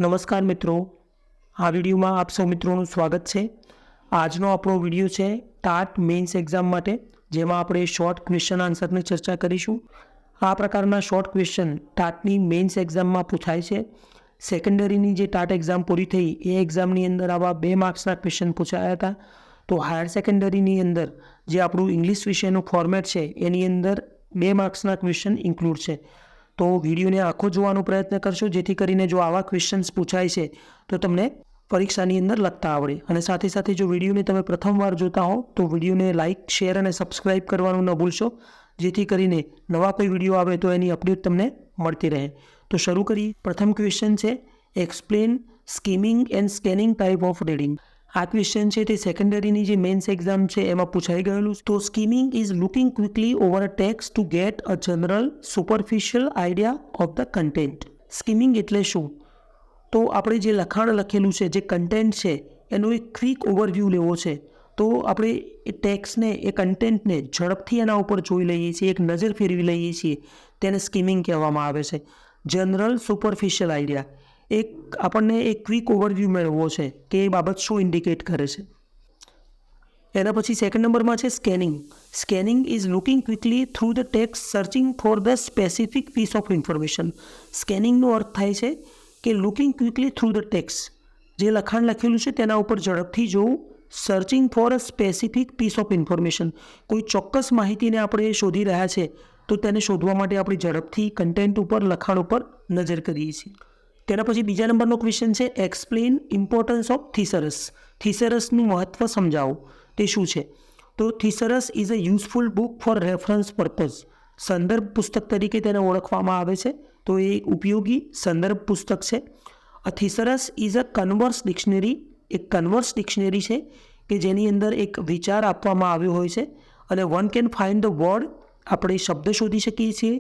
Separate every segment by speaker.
Speaker 1: નમસ્કાર મિત્રો, આ વિડીયોમાં આપ સૌ મિત્રોનું સ્વાગત છે। આજનો આપણો વિડીયો છે ટાટ મેઇન્સ એક્ઝામ માટે, જેમાં આપણે શોર્ટ ક્વેશ્ચન આન્સરની ચર્ચા કરીશું। આ પ્રકારના શોર્ટ ક્વેશ્ચન ટાટની મેઇન્સ એક્ઝામમાં પૂછાય છે। સેકન્ડરીની જે ટાટ એક્ઝામ પૂરી થઈ એ એક્ઝામની અંદર આવા 2 માર્ક્સના ક્વેશ્ચન પૂછાયા હતા। તો હાયર સેકન્ડરીની અંદર જે આપણું ઇંગ્લિશ વિષયનું ફોર્મેટ છે એની અંદર 2 માર્ક્સના ક્વેશ્ચન ઇન્ક્લુડ છે। તો વિડીયોને આખો જોવાનો પ્રયત્ન કરશો, જેથી કરીને જો આવા ક્વેશ્ચન્સ પૂછાય છે તો તમને પરીક્ષાની અંદર લખતા આવડે। અને સાથે સાથે જો વિડીયોને તમે પ્રથમવાર જોતા હો તો વિડીયોને લાઇક, શેર અને સબસ્ક્રાઇબ કરવાનું ન ભૂલશો, જેથી કરીને નવા કોઈ વિડીયો આવે તો એની અપડેટ તમને મળતી રહે। તો શરૂ કરીએ। પ્રથમ ક્વેશ્ચન છે explain skimming and scanning type of reading. આ ક્વેશ્ચન છે તે સેકન્ડરીની જે મેન્સ એક્ઝામ છે એમાં પૂછાઈ ગયેલું। તો skimming is looking quickly over a text two get a general superficial idea of the content. Skimming એટલે શું? તો આપણે જે લખાણ લખેલું છે, જે કન્ટેન્ટ છે, એનો એક ક્વિક ઓવરવ્યૂ લેવો છે। તો આપણે એ ટેક્સ્ટને, એ કન્ટેન્ટને ઝડપથી એના ઉપર જોઈ લઈએ છીએ, એક નજર ફેરવી લઈએ છીએ, તેને સ્કીમિંગ કહેવામાં આવે છે। જનરલ સુપરફિશિયલ આઈડિયા, એક આપણને એક ક્વિક ઓવરવ્યૂ મેળવવો છે કે એ બાબત શું ઇન્ડિકેટ કરે છે। એના પછી સેકન્ડ નંબરમાં છે scanning. Scanning is looking quickly through the text searching for the specific piece of information. સ્કેનિંગનો અર્થ થાય છે કે looking quickly through the text, જે લખાણ લખેલું છે તેના ઉપર ઝડપથી જોવું, searching for a specific piece of information, કોઈ ચોક્કસ માહિતીને આપણે શોધી રહ્યા છે તો તેને શોધવા માટે આપણે ઝડપથી કન્ટેન્ટ ઉપર, લખાણ ઉપર નજર કરીએ છીએ। તેના પછી બીજા નંબરનો ક્વેશ્ચન છે એક્સપ્લેન ઇમ્પોર્ટન્સ ઓફ થિસરસ। થિસરસનું મહત્ત્વ સમજાવો, તે શું છે? તો thesaurus is a useful book for reference purpose. સંદર્ભ પુસ્તક તરીકે તેને ઓળખવામાં આવે છે, તો એ ઉપયોગી સંદર્ભ પુસ્તક છે। અ થિસરસ ઇઝ અ કન્વર્સ ડિક્શનરી। એક કન્વર્સ ડિક્શનરી છે કે જેની અંદર એક વિચાર આપવામાં આવ્યો હોય છે અને one can find the word, આપણે શબ્દ શોધી શકીએ છીએ,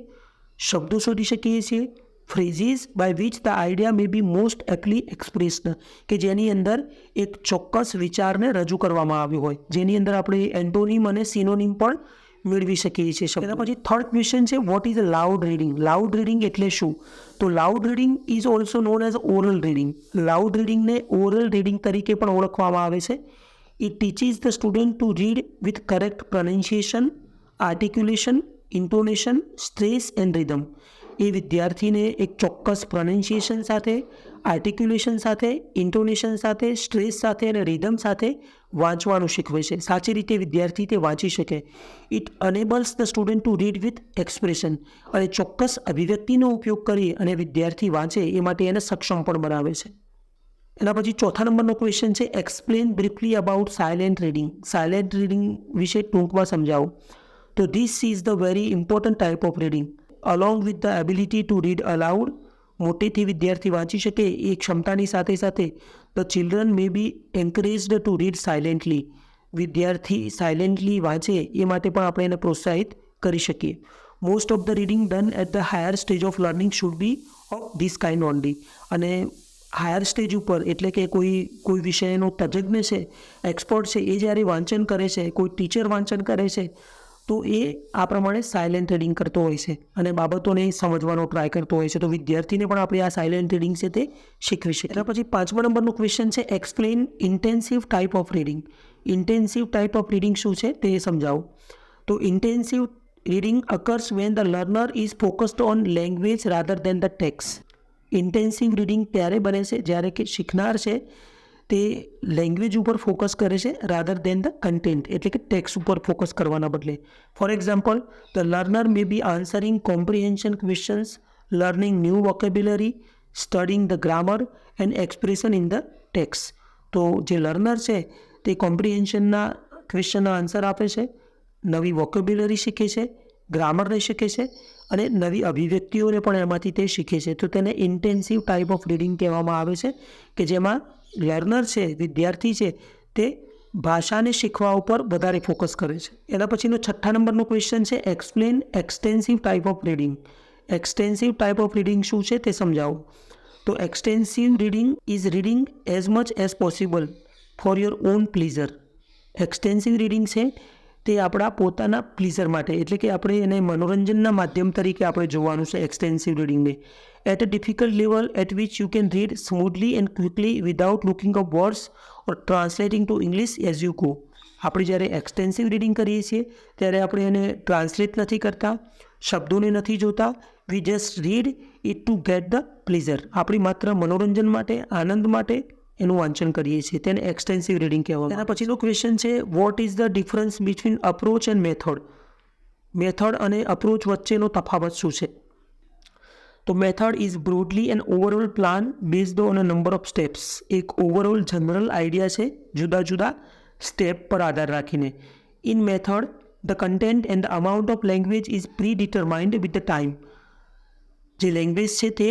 Speaker 1: શબ્દો શોધી શકીએ છીએ, phrases by which the idea may be most aptly expressed, કે જેની અંદર એક ચોક્કસ વિચારને રજૂ કરવામાં આવ્યો હોય, જેની અંદર આપણે એન્ટોનિમ અને સિનોનિમ પણ મેળવી શકીએ છીએ। એના પછી થર્ડ ક્વેશ્ચન છે what is a loud reading. Loud reading એટલે શું? તો loud reading is also known as oral reading. Loud રીડિંગને ઓરલ રીડિંગ તરીકે પણ ઓળખવામાં આવે છે। It teaches the student to read with correct pronunciation, articulation, intonation, stress and rhythm. એ વિદ્યાર્થીને એક ચોક્કસ પ્રોનાઉન્સિએશન સાથે, આર્ટિક્યુલેશન સાથે, ઇન્ટોનેશન સાથે, સ્ટ્રેસ સાથે અને રિધમ સાથે વાંચવાનું શીખવે છે, સાચી રીતે વિદ્યાર્થી તે વાંચી શકે। It enables the student to read with expression, અને ચોક્કસ અભિવ્યક્તિનો ઉપયોગ કરી અને વિદ્યાર્થી વાંચે એ માટે એને સક્ષમ પણ બનાવે છે। એના પછી ચોથા નંબરનો ક્વેશ્ચન છે explain briefly about silent reading. Silent reading વિશે ટૂંકમાં સમજાવો। તો this is the very important type of reading along with the ability to read aloud. મોટેથી વિદ્યાર્થી વાંચી શકે એ ક્ષમતાની સાથે સાથે the children may be encouraged to read silently, વિદ્યાર્થી સાયલેન્ટલી વાંચે એ માટે પણ આપણે એને પ્રોત્સાહિત કરી શકીએ। Most of the reading done at the higher stage of learning should B of this kind only. અને હાયર સ્ટેજ ઉપર એટલે કે કોઈ વિષયનો તજજ્ઞ છે, એક્સપર્ટ છે, એ જ્યારે વાંચન કરે છે, કોઈ ટીચર વાંચન કરે છે તો એ આ પ્રમાણે સાયલેન્ટ રીડિંગ કરતો હોય છે અને બાબતોને સમજવાનો ટ્રાય કરતો હોય છે। તો વિદ્યાર્થીને પણ આપણે આ સાયલેન્ટ રીડિંગ છે તે શીખવી શકીએ। એના પછી પાંચમા નંબરનો ક્વેશ્ચન છે explain intensive type of reading. Intensive type of reading શું છે તે સમજાવો। તો intensive reading occurs when the learner is focused on language rather then the text. Intensive reading ત્યારે બને છે જ્યારે કે શીખનાર છે તે લેંગ્વેજ ઉપર ફોકસ કરે છે રાધર દેન ધ કન્ટેન્ટ, એટલે કે ટેક્સ્ટ ઉપર ફોકસ કરવાના બદલે। For example, the learner may be answering comprehension questions, learning new vocabulary, studying the grammar and expression in the text. તો જે લર્નર છે તે કોમ્પ્રિહેન્શનના ક્વેશ્ચનના આન્સર આપે છે, નવી વોકેબ્યુલરી શીખે છે, ગ્રામરને શીખે છે અને નવી અભિવ્યક્તિઓને પણ એમાંથી તે શીખે છે। તો તેને ઇન્ટેન્સિવ ટાઈપ ઓફ રીડિંગ કહેવામાં આવે છે, કે જેમાં લર્નર છે, વિદ્યાર્થી છે, તે ભાષાને શીખવા ઉપર વધારે ફોકસ કરે છે। એના પછીનો છઠ્ઠા નંબરનો ક્વેશ્ચન છે explain extensive type of reading. Extensive type of reading શું છે તે સમજાવો। તો extensive reading is reading as much as possible for your own pleasure. Extensive reading છે તે આપણા પોતાના પ્લીઝર માટે, એટલે કે આપણે એને મનોરંજનના માધ્યમ તરીકે આપણે જોવાનું છે એક્સટેન્સિવ રીડિંગને. At a difficult level at which you can read smoothly and quickly without looking up words or translating to English as you go. આપણે જ્યારે એક્સટેન્સિવ રીડિંગ કરીએ છીએ ત્યારે આપણે એને ટ્રાન્સલેટ નથી કરતા, શબ્દોને નથી જોતા. We just read it to get the pleasure. આપણી માત્ર મનોરંજન માટે, આનંદ માટે એનું વાંચન કરીએ છીએ. તેને એક્સટેન્સિવ રીડિંગ કહેવામાં. એના પછીનો ક્વેશ્ચન છે, what is the difference between approach and method. Method અને અપ્રોચ વચ્ચેનો તફાવત શું છે? તો method is broadly an overall plan based on a number of steps. એક ઓવરઓલ જનરલ આઈડિયા છે જુદા જુદા સ્ટેપ પર આધાર રાખીને. In method the content and the amount of language is predetermined with the time. જે language છે તે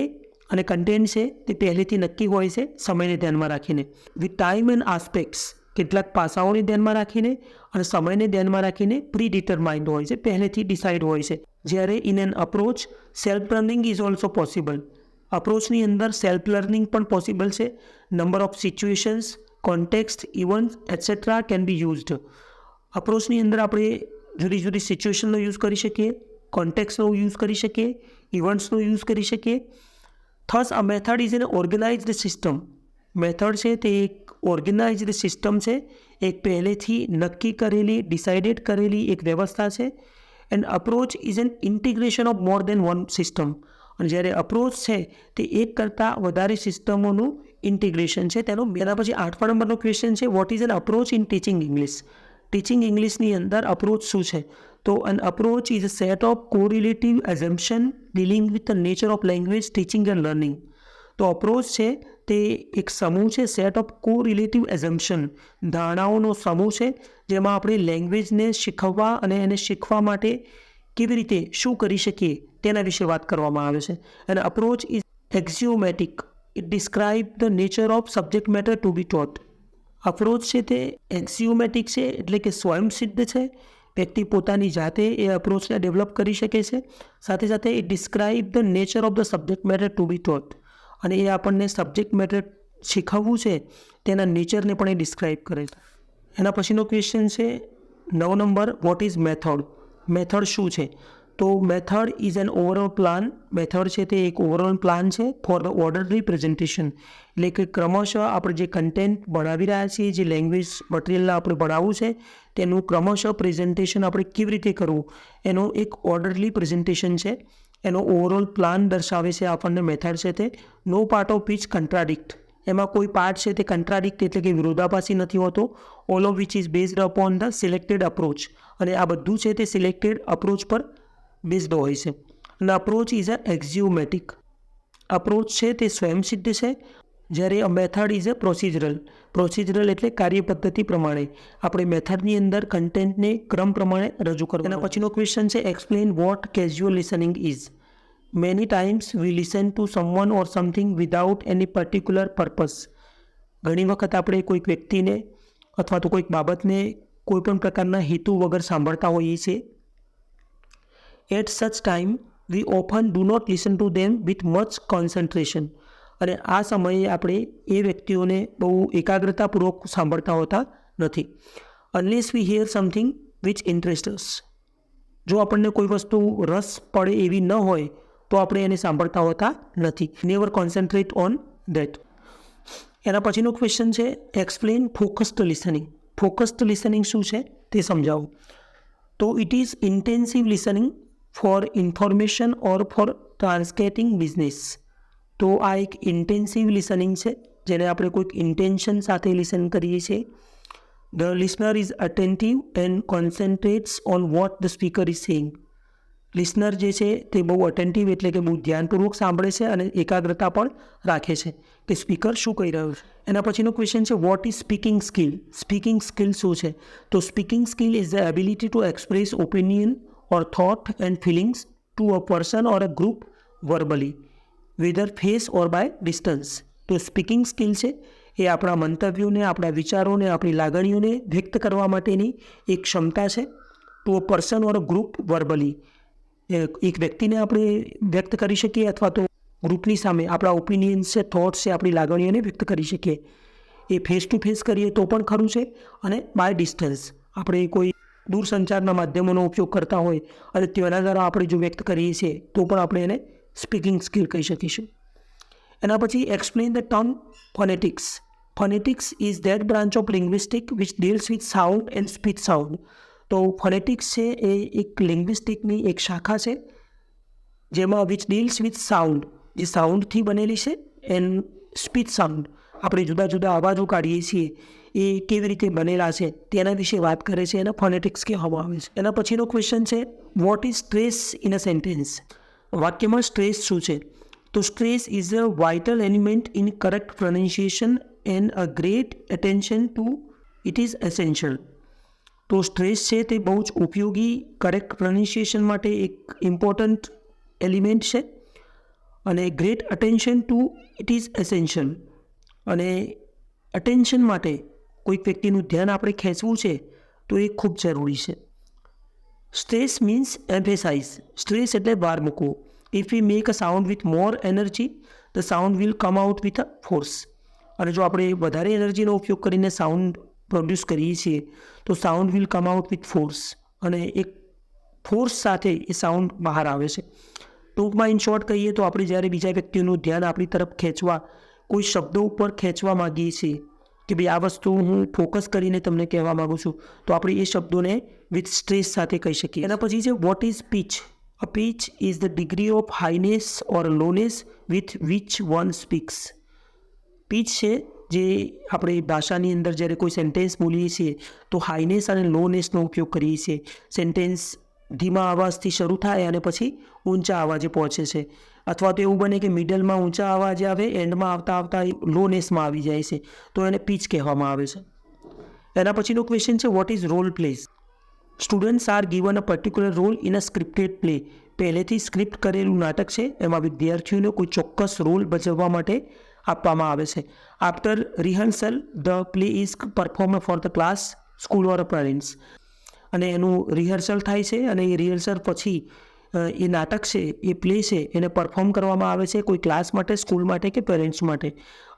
Speaker 1: અને કન્ટેન્ટ છે તે પહેલેથી નક્કી હોય છે સમયને ધ્યાનમાં રાખીને. વિથ ટાઈમ એન્ડ આસ્પેક્ટ્સ, કેટલાક પાસાઓને ધ્યાનમાં રાખીને અને સમયને ધ્યાનમાં રાખીને પ્રી ડિટરમાઇન્ડ હોય છે, પહેલેથી ડિસાઇડ હોય છે. જ્યારે in an approach self learning is also possible. અપ્રોચની અંદર સેલ્ફ લર્નિંગ પણ પોસિબલ છે. Number of situations, context, events etcetera can be used. અપ્રોચની અંદર આપણે જુદી જુદી સિચ્યુએશનનો યુઝ કરી શકીએ, કોન્ટેક્સ્ટનો યુઝ કરી શકીએ, ઇવન્ટ્સનો યુઝ કરી શકીએ. Thus a method is an organised system. Method છે તે એક ઓર્ગેનાઇઝડ સિસ્ટમ છે, એક પહેલેથી નક્કી કરેલી, ડિસાઇડેડ કરેલી એક વ્યવસ્થા છે. And approach is an integration of more than one system. અને જ્યારે અપ્રોચ છે તે એક કરતાં વધારે સિસ્ટમોનું ઇન્ટિગ્રેશન છે. એના પછી 8મા નંબરનો ક્વેશ્ચન છે, what is an approach in teaching English. Teaching ઇંગ્લિશની અંદર અપ્રોચ શું છે? તો an approach is a set of correlative assumption dealing with the nature of language teaching and learning. તો અપ્રોચ છે તે એક સમૂહ છે, સેટ ઓફ કોરિલેટિવ એઝમ્પશન, ધારણાઓનો સમૂહ છે જેમાં આપણે લેંગ્વેજને શીખવવા અને એને શીખવા માટે કેવી રીતે શું કરી શકીએ તેના વિશે વાત કરવામાં આવે છે. અને approach is axiomatic. It describe the nature of subject matter to be taught. Approach છે તે એક્ઝિયોમેટિક છે, એટલે કે સ્વયંસિદ્ધ છે. વ્યક્તિ પોતાની જાતે એ અપ્રોચને ડેવલપ કરી શકે છે. સાથે સાથે એ describe the nature of the subject matter to be taught. અને એ આપણને સબ્જેક્ટ મેટર શીખવવું છે તેના નેચરને પણ એ ડિસ્ક્રાઇબ કરે છે. એના પછીનો ક્વેશ્ચન છે 9 number, what is method. Method શું છે? તો method is an overall plan. Method છે તે એક ઓવરઓલ પ્લાન છે ફોર ધ ઓર્ડરલી પ્રેઝન્ટેશન. એટલે કે ક્રમશઃ આપણે જે કન્ટેન્ટ ભણાવી રહ્યા છીએ, જે લેંગ્વેજ મટીરિયલને આપણે ભણાવવું છે તેનું ક્રમશઃ પ્રેઝન્ટેશન આપણે કેવી રીતે કરવું એનો એક ઓર્ડરલી પ્રેઝન્ટેશન છે. એનો ઓવરઓલ પ્લાન દર્શાવે છે આપણને મેથડ છે તે. નો પાર્ટ ઓફ વિચ કન્ટ્રાડિક્ટ. એમાં કોઈ પાર્ટ છે તે કન્ટ્રાડિક્ટ એટલે કે વિરોધાભાસી નથી હોતો. All of which is based upon the selected approach. અને આ બધું છે તે સિલેક્ટેડ અપ્રોચ પર બેઝડ હોય છે. અને approach is a axiomatic. Approach છે તે સ્વયંસિદ્ધ છે, જ્યારે a method is a procedural. Procedural એટલે કાર્યપદ્ધતિ પ્રમાણે આપણે મેથડની અંદર કન્ટેન્ટને ક્રમ પ્રમાણે રજૂ કરવું. એના પછીનો ક્વેશ્ચન છે, explain what casual listening is. Many times we listen to someone or something without any particular purpose. ઘણી વખત આપણે કોઈક વ્યક્તિને અથવા તો કોઈક બાબતને કોઈ પણ પ્રકારના હેતુ વગર સાંભળતા હોઈએ છીએ. At such time we often do not listen to them with much concentration. અને આ સમયે આપણે એ વ્યક્તિઓને બહુ એકાગ્રતાપૂર્વક સાંભળતા હોતા નથી. Unless we hear something which interest us. જો આપણને કોઈ વસ્તુ રસ પડે એવી ન હોય તો આપણે એને સાંભળતા હોતા નથી. Never concentrate on that. એના પછીનો ક્વેશ્ચન છે, explain focused listening. Focused listening શું છે તે સમજાવો. તો it is intensive listening for information or for transacting business. તો આ એક ઇન્ટેન્સિવ લિસનિંગ છે જેને આપણે કોઈક ઇન્ટેન્શન સાથે લિસન કરીએ છીએ. The listener is attentive and concentrates on what the speaker is saying. Listener જે છે તે બહુ અટેન્ટિવ એટલે કે બહુ ધ્યાનપૂર્વક સાંભળે છે અને એકાગ્રતા પણ રાખે છે કે સ્પીકર શું કહી રહ્યું છે. એના પછીનો ક્વેશ્ચન છે, what is speaking skill. Speaking skill શું છે? તો speaking skill is the ability to express opinion or thought and feelings to a person or a group verbally, whether face or by distance. તો speaking skill છે એ આપણા મંતવ્યોને, આપણા વિચારોને, આપણી લાગણીઓને વ્યક્ત કરવા માટેની એક ક્ષમતા છે. To a person or a group verbally. એક વ્યક્તિને આપણે વ્યક્ત કરી શકીએ અથવા તો ગ્રુપની સામે આપણા ઓપિનિયન્સ છે, થોટ્સ છે, આપણી લાગણીઓને વ્યક્ત કરી શકીએ. એ ફેસ ટુ ફેસ કરીએ તો પણ ખરું છે અને બાય ડિસ્ટન્સ આપણે કોઈ દૂરસંચારના માધ્યમોનો ઉપયોગ કરતા હોય અને તેના દ્વારા આપણે જો વ્યક્ત કરીએ છીએ તો પણ આપણે એને સ્પીકિંગ સ્કિલ કહી શકીશું. એના પછી explain the term phonetics. Phonetics is that branch of linguistic which deals with sound and speech sound. તો ફોનેટિક્સ છે એ એક લિંગ્વિસ્ટિકની એક શાખા છે જેમાં વિચ ડીલ્સ વિથ સાઉન્ડ, જે સાઉન્ડથી બનેલી છે, એન્ડ સ્પીચ સાઉન્ડ, આપણે જુદા જુદા અવાજો કાઢીએ છીએ એ કેવી રીતે બનેલા છે તેના વિશે વાત કરે છે. એને ફોનેટિક્સ કહેવામાં આવે છે. એના પછીનો ક્વેશ્ચન છે what is stress in a sentence. વાક્યમાં સ્ટ્રેસ શું છે? તો stress is a vital element in correct pronunciation and a great attention two it is essential. તો સ્ટ્રેસ છે તે બહુ જ ઉપયોગી કરેક્ટ પ્રોનાઉન્સિએશન માટે એક ઇમ્પોર્ટન્ટ એલિમેન્ટ છે અને great attention two it is essential. અને અટેન્શન માટે કોઈક વ્યક્તિનું ધ્યાન આપણે ખેંચવું છે તો એ ખૂબ જરૂરી છે. Stress means emphasise. સ્ટ્રેસ એટલે ભાર મૂકવો. If we make a sound with more energy the sound will come out with a force. અને જો આપણે વધારે એનર્જીનો ઉપયોગ કરીને સાઉન્ડ પ્રોડ્યુસ કરીએ છીએ તો sound will come out with force, અને એક ફોર્સ સાથે એ સાઉન્ડ બહાર આવે છે. ટૂંકમાં ઇન શોર્ટ કહીએ તો આપણે જ્યારે બીજા વ્યક્તિનું ધ્યાન આપણી તરફ ખેંચવા, કોઈ શબ્દો ઉપર ખેંચવા માગીએ છીએ કે ભાઈ આ વસ્તુ હું ફોકસ કરીને તમને કહેવા માગું છું, તો આપણે એ શબ્દોને વિથ સ્ટ્રેસ સાથે કહી શકીએ. એના પછી છે what is pitch. A pitch is the degree of highness or lowness with which one speaks. Pitch છે જે આપણે ભાષાની અંદર જ્યારે કોઈ સેન્ટેન્સ બોલીએ છીએ તો હાઈનેસ અને લોનેસનો ઉપયોગ કરીએ છીએ. સેન્ટેન્સ ધીમા અવાજથી શરૂ થાય અને પછી ઊંચા અવાજે પહોંચે છે, અથવા તો એવું બને કે મિડલમાં ઊંચા અવાજે આવે, એન્ડમાં આવતા આવતા લોનેસમાં આવી જાય છે, તો એને પીચ કહેવામાં આવે છે. એના પછીનો ક્વેશ્ચન છે what is role plays. Students are given a particular role in a scripted play. પહેલેથી સ્ક્રિપ્ટ કરેલું નાટક છે એમાં વિદ્યાર્થીઓને કોઈ ચોક્કસ રોલ ભજવવા માટે આપવામાં આવે છે. After rehearsal the play is perform for the class, school or parents. અને એનું રિહર્સલ થાય છે અને એ રિહર્સલ પછી એ નાટક છે, એ પ્લે છે, એને પરફોર્મ કરવામાં આવે છે કોઈ ક્લાસ માટે, સ્કૂલ માટે કે પેરેન્ટ્સ માટે.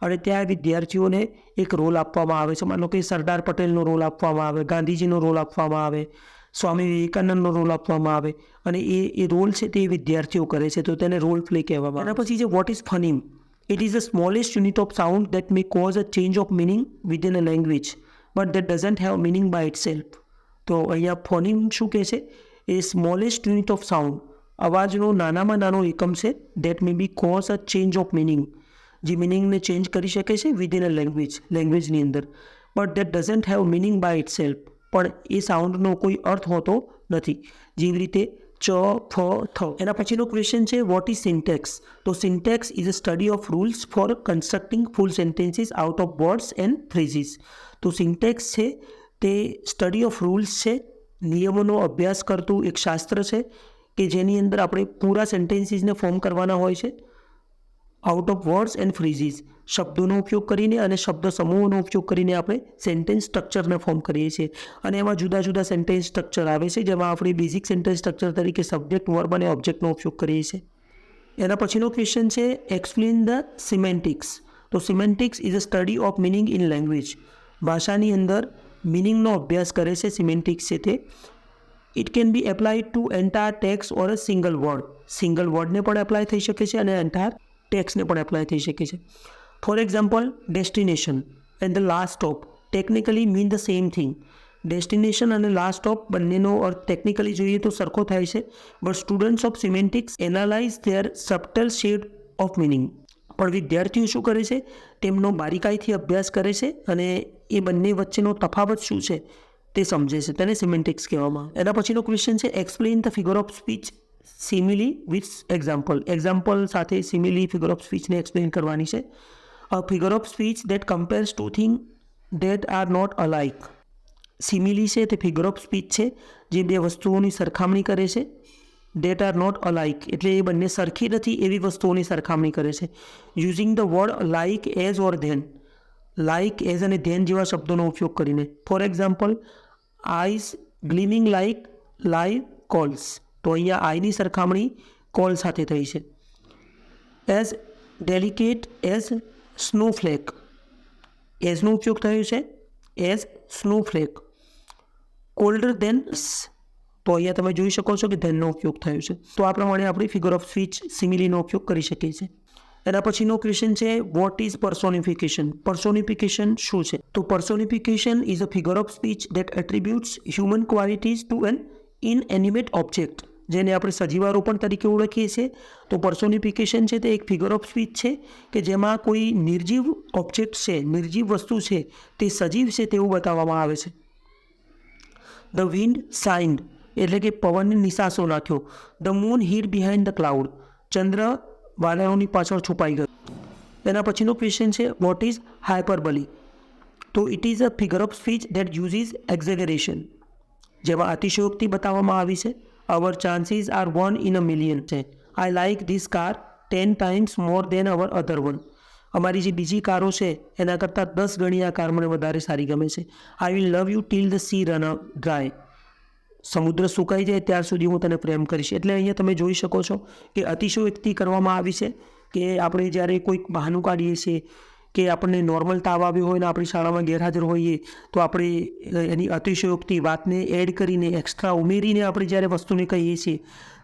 Speaker 1: અને ત્યાં વિદ્યાર્થીઓને એક રોલ આપવામાં આવે છે. માનો કે સરદાર પટેલનો રોલ આપવામાં આવે, ગાંધીજીનો રોલ આપવામાં આવે, સ્વામી વિવેકાનંદનો રોલ આપવામાં આવે, અને એ રોલ છે તે વિદ્યાર્થીઓ કરે છે, તો તેને રોલ પ્લે કહેવામાં આવે. એના પછી છે what is phoneme. It is the smallest unit of sound that may cause a change of meaning within a language but that doesn't have meaning by itself. તો અહીંયા ફોનીમ શું કહે છે? એ સ્મોલેસ્ટ યુનિટ ઓફ સાઉન્ડ, અવાજનો નાનામાં નાનો એકમ છે, that may be cause a change of meaning, જે મિનિંગને ચેન્જ કરી શકે છે વિધિન અ લેંગ્વેજની અંદર, but that doesn't have meaning by itself. પણ એ સાઉન્ડનો કોઈ અર્થ હોતો નથી, જેવી રીતે ચ, ફ, થ. એના પછીનો ક્વેશ્ચન છે વોટ ઇઝ સિન્ટેક્સ. તો syntax is a study of rules for constructing full sentences out of words and phrases. તો સિન્ટેક્સ છે તે સ્ટડી ઓફ રૂલ્સ છે, નિયમોનો અભ્યાસ કરતું એક શાસ્ત્ર છે કે જેની અંદર આપણે પૂરા સેન્ટેન્સીસને ફોર્મ કરવાના હોય છે આઉટ ઓફ વર્ડ્સ એન્ડ ફ્રેઝીસ. શબ્દોનો ઉપયોગ કરીને અને શબ્દ સમૂહોનો ઉપયોગ કરીને આપણે સેન્ટેન્સ સ્ટ્રક્ચરને ફોર્મ કરીએ છીએ. અને એમાં જુદા જુદા સેન્ટેન્સ સ્ટ્રક્ચર આવે છે, જેમાં આપણે બેઝિક સેન્ટેન્સ સ્ટ્રક્ચર તરીકે સબ્જેક્ટ, વર્બ અને ઓબ્જેક્ટનો ઉપયોગ કરીએ છીએ. એના પછીનો ક્વેશ્ચન છે એક્સપ્લેન ધ સિમેન્ટિક્સ. તો semantics is a study of meaning in language. ભાષાની અંદર મિનિંગનો અભ્યાસ કરે છે સિમેન્ટિક્સ છે તે. It can be applied to entire text or a single word. Single વર્ડને પણ એપ્લાય થઈ શકે છે અને એન્ટાયર ટેક્સને પણ એપ્લાય થઈ શકે છે. For example, destination and the last stop technically mean the same thing. Destination અને લાસ્ટ સ્ટોપ બંનેનો અર્થ ટેકનિકલી જોઈએ તો સરખો થાય છે, but students of semantics analyze their subtle shade of meaning. પણ વિદ્યાર્થીઓ શું કરે છે? તેમનો બારીકાઈથી અભ્યાસ કરે છે અને એ બંને વચ્ચેનો તફાવત શું છે તે સમજે છે, તેને સિમેન્ટિક્સ કહેવામાં આવે. એના પછીનો ક્વેશ્ચન છે explain the figure of speech simile with example. Example સાથે સિમિલી ફિગર ઓફ સ્પીચને એક્સપ્લેન કરવાની છે. A figure of speech that compares two thing that are not alike. Simile છે તે ફિગર ઓફ સ્પીચ છે જે બે વસ્તુઓની સરખામણી કરે છે. દેટ આર નોટ અલાઇક એટલે એ બંને સરખી નથી એવી વસ્તુઓની સરખામણી કરે છે. Using the word like, as or than. Like, as અને ધેન જેવા શબ્દોનો ઉપયોગ કરીને. For example, eyes gleaming like live coals. તો અહીંયા આઈની સરખામણી કોલ સાથે થઈ છે. As delicate as snowflake. એઝનો ઉપયોગ થયો છે એઝ સ્નોફ્લેક. કોલ્ડર દેન, તો અહીંયા તમે જોઈ શકો છો કે ધેનનો ઉપયોગ થયો છે. તો આ પ્રમાણે આપણે ફિગર ઓફ સ્પીચ સિમિલીનો ઉપયોગ કરી શકીએ છીએ. એના પછીનો ક્વેશ્ચન છે વોટ ઇઝ પર્સોનિફિકેશન. પર્સોનિફિકેશન શું છે? તો personification is a figure of speech that attributes human qualities to an inanimate object, જેને આપણે સજીવારોપણ તરીકે ઓળખીએ છીએ. તો પર્સોનિફિકેશન છે તે એક ફિગર ઓફ સ્પીચ છે કે જેમાં કોઈ નિર્જીવ ઓબ્જેક્ટ છે, નિર્જીવ વસ્તુ છે, તે સજીવ છે તેવું બતાવવામાં આવે છે. ધ વિન્ડ સાઇન્ડ એટલે કે પવનને નિશાસો નાખ્યો. The moon hid behind the cloud, ચંદ્ર વાદળોની પાછળ છુપાઈ ગયો. એના પછીનો ક્વેશ્ચન છે વોટ ઇઝ હાયપરબલી. તો it is a figure of speech that uses exaggeration, જેમાં અતિશયોક્તિ બતાવવામાં આવી છે. Our chances are 1 in a million છે. I like this car 10 times more than our other one. અમારી જે બીજી કારો છે એના કરતાં 10 ગણી આ કાર મને વધારે સારી ગમે છે. I will love you till the sea run dry, સમુદ્ર સુકાઈ જાય ત્યાર સુધી હું તને પ્રેમ કરીશ. એટલે અહીંયા તમે જોઈ શકો છો કે અતિશયોક્તિ કરવામાં આવી છે કે આપણે જ્યારે કોઈક બહાનું કાઢીએ છીએ કે આપણને નોર્મલ તાવ આવ્યો હોય ને આપણી શાળામાં ગેરહાજર હોઈએ તો આપણે એની અતિશયોક્તિ વાતને એડ કરીને એક્સ્ટ્રા ઉમેરીને આપણે જ્યારે વસ્તુને કહીએ છીએ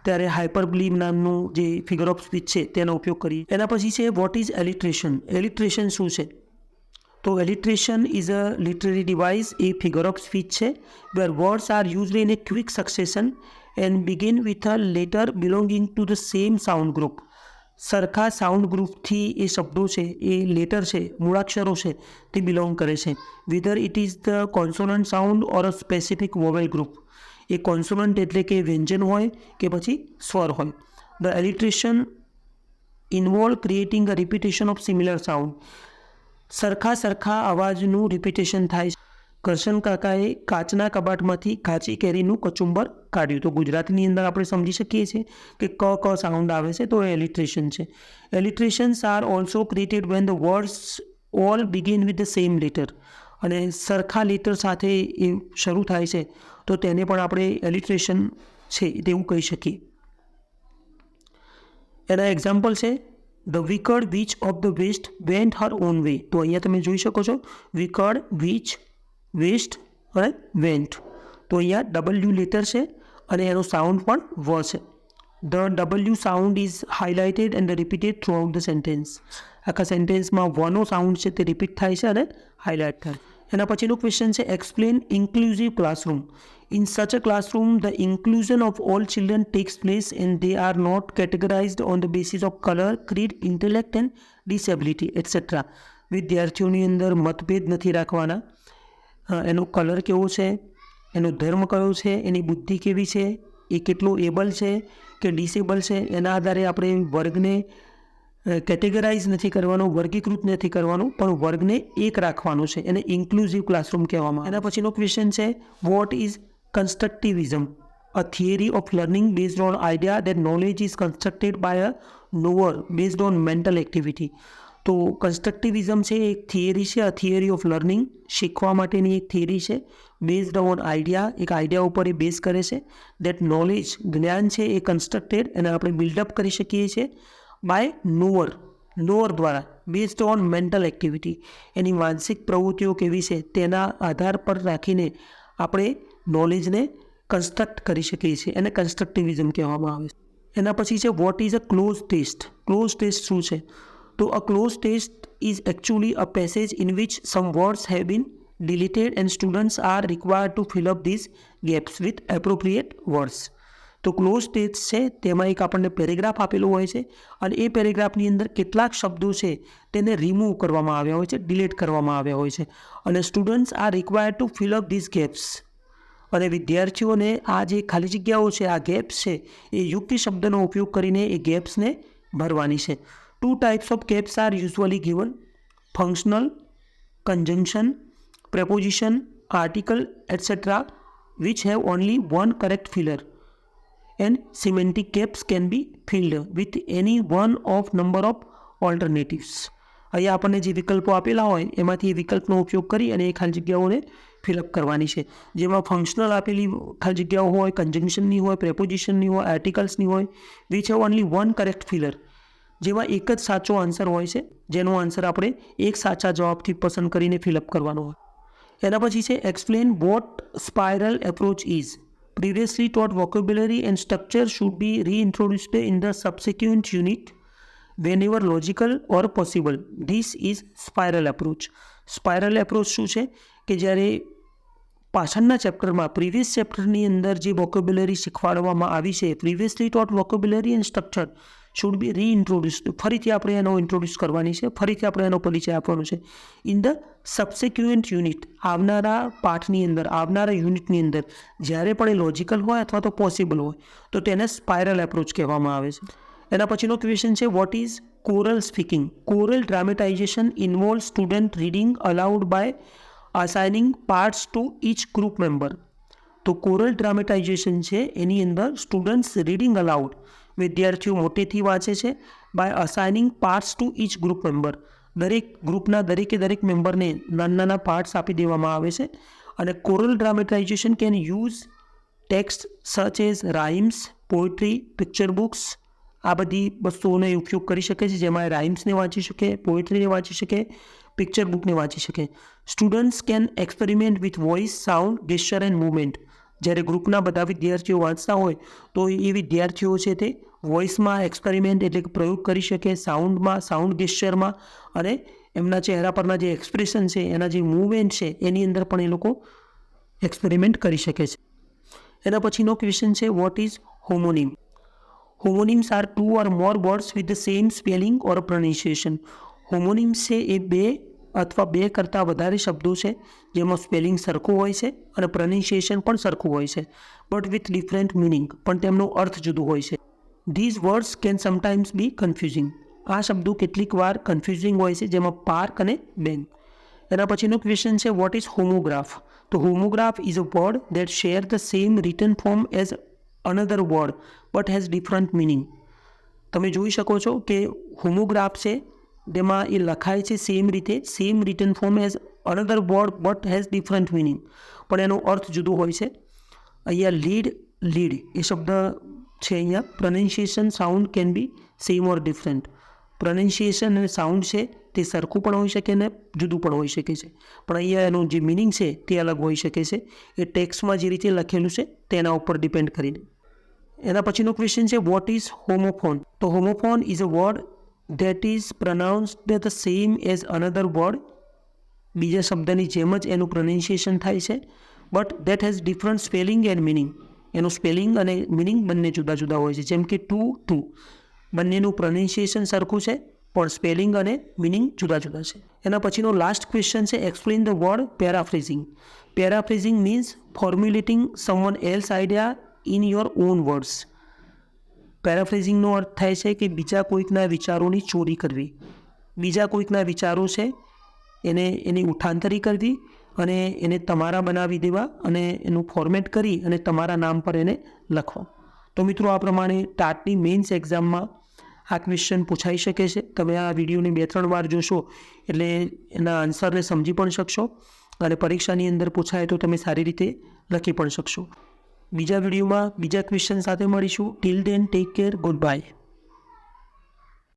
Speaker 1: ત્યારે હાઇપરબોલી નામનું જે ફિગર ઓફ સ્પીચ છે તેનો ઉપયોગ કરીએ. એના પછી છે વોટ ઇઝ એલિટ્રેશન. એલિટ્રેશન શું છે? તો alliteration is a literary device, a figure of speech છે where words are used in a quick succession and begin with a letter belonging to the same sound group. સરખા સાઉન્ડ ગ્રુપથી એ શબ્દો છે, એ letter છે, મૂળાક્ષરો છે તે બિલોંગ કરે છે. Whether it is the consonant sound or a specific vowel group. એ કોન્સોનન્ટ એટલે કે વ્યંજન હોય કે પછી સ્વર હોય. The alliteration involve creating a repetition of similar sound. સરખા અવાજનું રિપીટેશન થાય છે. કરશન કાકાએ કાચના કબાટમાંથી કાચી કેરીનું કચુંબર કાઢ્યું. તો ગુજરાતીની અંદર આપણે સમજી શકીએ છીએ કે ક સાઉન્ડ આવે છે તો એ એલિટ્રેશન છે. Alliterations are also created when the words all begin with the same letter. અને સરખા લેટર સાથે એ શરૂ થાય છે તો તેને પણ આપણે એલિટ્રેશન છે તેવું કહી શકીએ. એના એક્ઝામ્પલ છે the wicked witch of the west went her own way. તો અહીંયા તમે જોઈ શકો છો વિકર્ડ વિચ વેસ્ટ અને વેન્ટ. તો અહીંયા ડબલ્યુ લેટર છે અને એનો સાઉન્ડ પણ વ છે. The W sound is highlighted and repeated through out the sentence. આખા સેન્ટેન્સમાં વનો સાઉન્ડ છે તે રિપીટ થાય છે અને હાઇલાઇટ થાય. એના પછીનો ક્વેશ્ચન છે explain inclusive classroom. In such a classroom the inclusion of all children takes place and they are not categorized on the basis of colour, creed, intellect and disability etcetera. વિદ્યાર્થીઓની અંદર મતભેદ નથી રાખવાના. એનો કલર કેવો છે, એનો ધર્મ કયો છે, એની બુદ્ધિ કેવી છે, એ કેટલો એબલ છે કે ડિસેબલ છે, એના આધારે આપણે વર્ગને કેટેગરાઇઝ નથી કરવાનો, વર્ગીકૃત નથી કરવાનું, પણ વર્ગને એક રાખવાનો છે. એને ઇન્ક્લુઝિવ ક્લાસરૂમ કહેવામાં આવે. એના પછીનો ક્વેશ્ચન છે what is constructivism. A theory of learning based on idea that knowledge is constructed by a knower based on mental activity. તો કન્સ્ટ્રક્ટિવિઝમ છે એક થિયરી છે, આ થિયરી ઓફ લર્નિંગ, શીખવા માટેની એક થિયરી છે બેઝડ ઓન આઈડિયા, એક આઈડિયા ઉપર એ બેઝ કરે છે. દેટ નોલેજ, જ્ઞાન છે એ કન્સ્ટ્રક્ટેડ, એને આપણે બિલ્ડઅપ કરી શકીએ છીએ બાય નોવર દ્વારા, બેઝડ ઓન મેન્ટલ એક્ટિવિટી. એની માનસિક પ્રવૃત્તિઓ કેવી છે તેના આધાર પર રાખીને આપણે નોલેજને કન્સ્ટ્રક્ટ કરી શકીએ છીએ. એને કન્સ્ટ્રક્ટિવિઝમ કહેવામાં આવે છે. એના પછી છે what is a cloze test. Cloze test શું છે? તો a closed test is actually a passage in which some words have been deleted and students are required to fill up these gaps with appropriate words. તો close test છે તેમાં એક આપણને paragraph આપેલો હોય છે અને એ પેરેગ્રાફની અંદર કેટલાક શબ્દો છે તેને રિમૂવ કરવામાં આવ્યા હોય છે, ડિલીટ કરવામાં આવ્યા હોય છે અને students are required to fill up this gaps. અને વિદ્યાર્થીઓને આ જે ખાલી જગ્યાઓ છે, આ ગેપ્સ છે, એ યુક્તિ શબ્દનો ઉપયોગ કરીને એ ગેપ્સને ભરવાની છે. Two types of gaps are usually given: functional, conjunction, preposition, article, etc., which have only one correct filler. And semantic gaps can be filled with any one of number of alternatives. અહીંયા આપણને જે વિકલ્પો આપેલા હોય એમાંથી એ વિકલ્પનો ઉપયોગ કરી અને એ ખાલી જગ્યાઓને ફિલઅપ કરવાની છે. જેમાં ફંક્શનલ આપેલી ખાલી જગ્યાઓ હોય, કન્જંક્શનની હોય, પ્રેપોઝિશનની હોય, આર્ટિકલ્સની હોય, which have only one correct filler. જેમાં એક જ સાચો આન્સર હોય છે, જેનો આન્સર આપણે એક સાચા જવાબથી પસંદ કરીને ફિલઅપ કરવાનો હોય. એના પછી છે explain what spiral approach is. Previously taught vocabulary and structure should be reintroduced in the subsequent unit whenever logical or possible. This is spiral approach. Spiral approach શું છે કે જ્યારે પાછળના ચેપ્ટરમાં પ્રીવિયસ ચેપ્ટરની અંદર જે વોકેબ્યુલરી શીખવાડવામાં આવી છે, previously taught vocabulary and structure should be reintroduced, ફરીથી આપણે એનો ઇન્ટ્રોડ્યુસ કરવાની છે, ફરીથી આપણે એનો પરિચય આપવાનો છે ઇન ધ સબસિક્વન્ટ યુનિટ. આવનારા પાઠની અંદર, આવનારા યુનિટની અંદર જ્યારે પણ એ લોજિકલ હોય અથવા તો પોસિબલ હોય તો તેને સ્પાયરલ એપ્રોચ કહેવામાં આવે છે. એના પછીનો ક્વેશ્ચન છે what is choral speaking. Choral dramatization involve student reading aloud by assigning parts to each group member. તો કોરલ ડ્રામેટાઇઝેશન છે એની અંદર સ્ટુડન્ટ્સ રીડિંગ અલાઉડ, વિદ્યાર્થીઓ મોટેથી વાંચે છે, by assigning parts to each group member. દરેક ગ્રુપના દરેક મેમ્બરને નાના નાના પાર્ટ્સ આપી દેવામાં આવે છે. અને choral dramatization can use text such as rhymes, poetry, picture books. આ બધી વસ્તુઓનો ઉપયોગ કરી શકે છે, જેમાં રાઇમ્સને વાંચી શકે, પોએટ્રીને વાંચી શકે, પિક્ચર બુકને વાંચી શકે. Students can experiment with voice, sound, gesture and movement. જ્યારે ગ્રુપના બધા વિદ્યાર્થીઓ વાંચતા હોય તો એ વિદ્યાર્થીઓ છે તે વોઇસમાં એક્સપેરિમેન્ટ એટલે કે પ્રયોગ કરી શકે, સાઉન્ડમાં, સાઉન્ડ ગેસ્ચરમાં, અને એમના ચહેરા પરના જે એક્સપ્રેશન છે, એના જે મૂવમેન્ટ છે એની અંદર પણ એ લોકો એક્સપેરિમેન્ટ કરી શકે છે. એના પછીનો ક્વેશ્ચન છે what is homonym. Homonyms are two or more words with the same spelling or pronunciation. Homonyms છે એ બે અથવા બે કરતાં વધારે શબ્દો છે જેમાં સ્પેલિંગ સરખું હોય છે અને પ્રોનાઉન્સિએશન પણ સરખું હોય છે, બટ વિથ ડિફરન્ટ મિનિંગ, પણ તેમનો અર્થ જુદો હોય છે. These words can sometimes be confusing. આ શબ્દો કેટલીક વાર કન્ફ્યુઝિંગ હોય છે, જેમાં પાર્ક અને બેંક. એના પછીનો ક્વેશ્ચન છે વોટ ઇઝ હોમોગ્રાફ. તો homograph is a word that share the same written form as another word but has different meaning. તમે જોઈ શકો છો કે હોમોગ્રાફ છે તેમાં એ લખાય છે સેમ રીતે, same written form as another word but has different meaning, પણ એનો અર્થ જુદો હોય છે. અહીંયા લીડ એ શબ્દ છે, અહીંયા pronunciation, sound can be same or different. Pronunciation અને સાઉન્ડ છે તે સરખું પણ હોઈ શકે અને જુદું પણ હોઈ શકે છે, પણ અહીંયા એનું જે મિનિંગ છે તે અલગ હોઈ શકે છે. એ ટેક્સ્ટમાં જે રીતે લખેલું છે તેના ઉપર ડિપેન્ડ કરીને. એના પછીનો ક્વેશ્ચન છે વોટ ઇઝ હોમોફોન. તો homophone is a word that is pronounced the same as another word. બીજા શબ્દની જેમ જ એનું પ્રોનાઉન્સિએશન થાય છે, but that has different spelling and meaning. એનું સ્પેલિંગ અને મિનિંગ બંને જુદા જુદા હોય છે. જેમ કે ટુ બંનેનું પ્રોનાઉન્સિએશન સરખું છે પણ સ્પેલિંગ અને મિનિંગ જુદા જુદા છે. એના પછીનો લાસ્ટ ક્વેશ્ચન છે explain the word paraphrasing. Paraphrasing means formulating someone else idea in your own words. પેરાફ્રેઝિંગનો અર્થ થાય છે કે બીજા કોઈકના વિચારોની ચોરી કરવી. બીજા કોઈકના વિચારો છે એની ઉઠાંતરી કરવી અને એને તમારા બનાવી દેવા અને એનું ફોર્મેટ કરી અને તમારા નામ પર એને લખવા. તો મિત્રો આ પ્રમાણે ટાટની મેઇન્સ એક્ઝામમાં આ ક્વેશ્ચન પૂછાઈ શકે છે. તમે આ વિડીયોને 2-3 વાર જોશો એટલે એના આન્સરને સમજી પણ શકશો અને પરીક્ષાની અંદર પૂછાય તો તમે સારી રીતે લખી પણ શકશો. બીજા વિડીયોમાં બીજા ક્વેશ્ચન સાથે મળીશું. Till then take care, good bye.